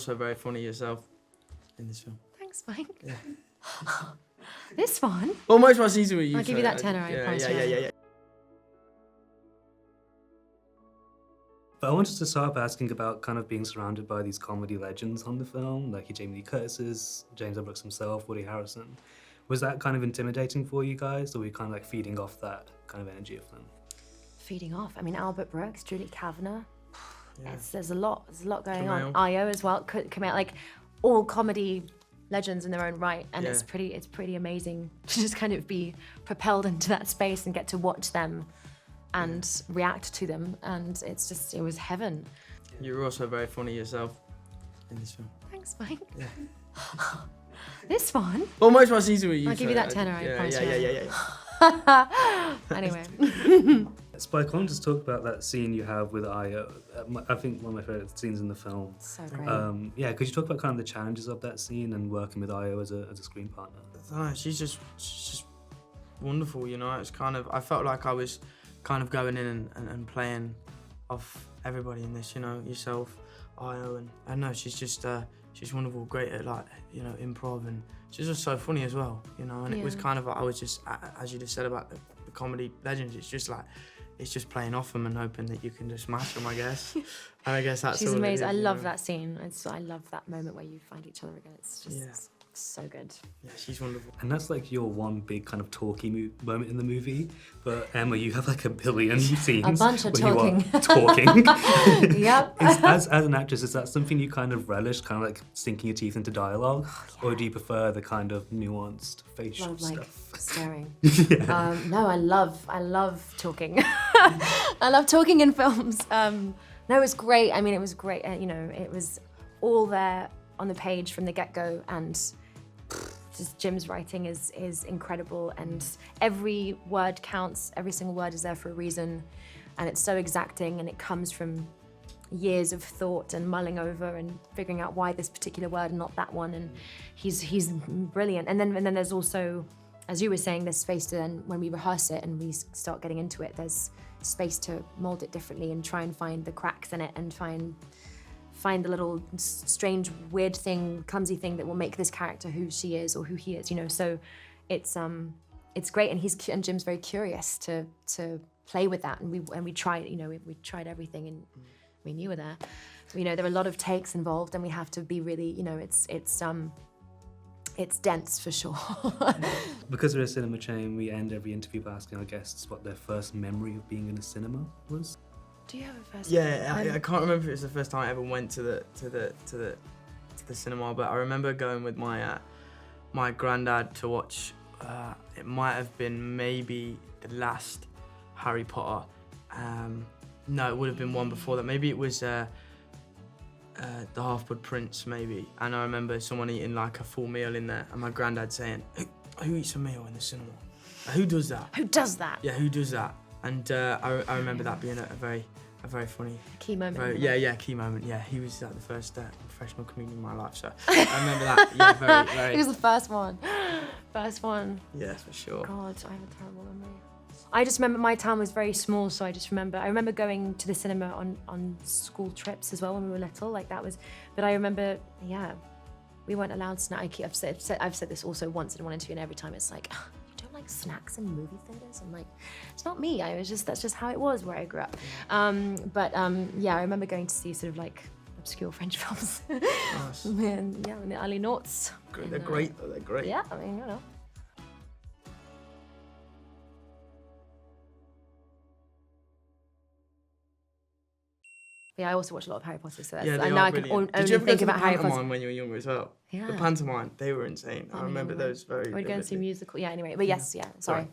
also very funny yourself in this film. Thanks, Mike. Yeah. This one? Well, most of my scenes were you. I'll give you that tenner, I promise you. Yeah. But I wanted to start by asking about kind of being surrounded by these comedy legends on the film, like your Jamie Lee Curtis's, James L. Brooks himself, Woody Harrelson. Was that kind of intimidating for you guys, or were you kind of like feeding off that kind of energy of them? Feeding off. I mean, Albert Brooks, Julie Kavanaugh. Yeah. There's a lot going Camille. on. Ayo as well. Come out like all comedy legends in their own right, and Yeah. it's pretty amazing to just kind of be propelled into that space and get to watch them and react to them, and it was heaven. You were also very funny yourself in this film. Thanks, Mike. Yeah. This one? Well, most of my scenes were you. I'll give you that tenner, I promise you. Yeah. Anyway. Spike, I wanted to talk about that scene you have with Ayo. I think one of my favourite scenes in the film. So great. Yeah, could you talk about kind of the challenges of that scene and working with Ayo as a screen partner? I don't know, she's just wonderful, you know. It's kind of, I felt like I was kind of going in and playing off everybody in this, you know, yourself, Ayo, and I don't know, she's wonderful, great at like, you know, improv, and she's just so funny as well, you know. And it was kind of, I was just, as you just said about the comedy legends, it's just playing off them and hoping that you can just smash them, I guess. And I guess that's She's all it amazing. is, I you love know. that scene. I love that moment where you find each other again. It's just so good. Yeah, she's wonderful. And that's like your one big kind of talky moment in the movie. But Emma, you have like a billion scenes. A bunch of where talking. You are talking. Yep. As an actress, is that something you kind of relish, kind of like sinking your teeth into dialogue? Or do you prefer the kind of nuanced facial Love like stuff? staring. Yeah. No, I love talking. I love talking in films. No, it was great. I mean, it was great. You know, it was all there on the page from the get-go, and just Jim's writing is incredible, and every word counts. Every single word is there for a reason, and it's so exacting, and it comes from years of thought and mulling over and figuring out why this particular word and not that one. And he's brilliant. And then there's also, as you were saying, there's space to then, when we rehearse it and we start getting into it, there's space to mold it differently and try and find the cracks in it and find the little strange, weird thing, clumsy thing that will make this character who she is or who he is, you know. So it's great, and Jim's very curious to play with that, and we tried, you know, we tried everything, and we knew we were there. You know, there are a lot of takes involved, and we have to be really, you know, it's dense for sure. Because we're a cinema chain, we end every interview by asking our guests what their first memory of being in a cinema was. Do you have a first? Yeah, I can't remember if it was the first time I ever went to the cinema, but I remember going with my granddad to watch. It might have been maybe the last Harry Potter. No, it would have been one before that. Maybe it was the Half-Blood Prince, maybe. And I remember someone eating like a full meal in there, and my granddad saying, "Who eats a meal in the cinema? Who does that? Who does that? Yeah, who does that?" And I remember that being a very funny, Key moment. key moment. Yeah, he was like the first professional comedian in my life, so I remember that. Yeah, very. He was the first one. First one. Yeah, for sure. God, I have a terrible memory. I just remember my town was very small, so I remember going to the cinema on school trips as well when we were little. Like that was, but I remember, yeah, we weren't allowed snacks. I've said this also once in one interview, and every time it's like, you don't like snacks in movie theaters? I'm like, it's not me. That's just how it was where I grew up. Yeah, I remember going to see sort of like obscure French films. Nice. in the early noughts. They're great. They're great. Yeah, I mean, you know. Yeah, I also watch a lot of Harry Potter, so that's, Yeah, they and are now I can brilliant. only Did you ever think go to about the Harry Potter. pantomime when you were younger as well? Yeah. The pantomime, they were insane. I remember yeah. those very We'd go and see vividly. musical. Yeah, anyway, but yes, yeah, sorry.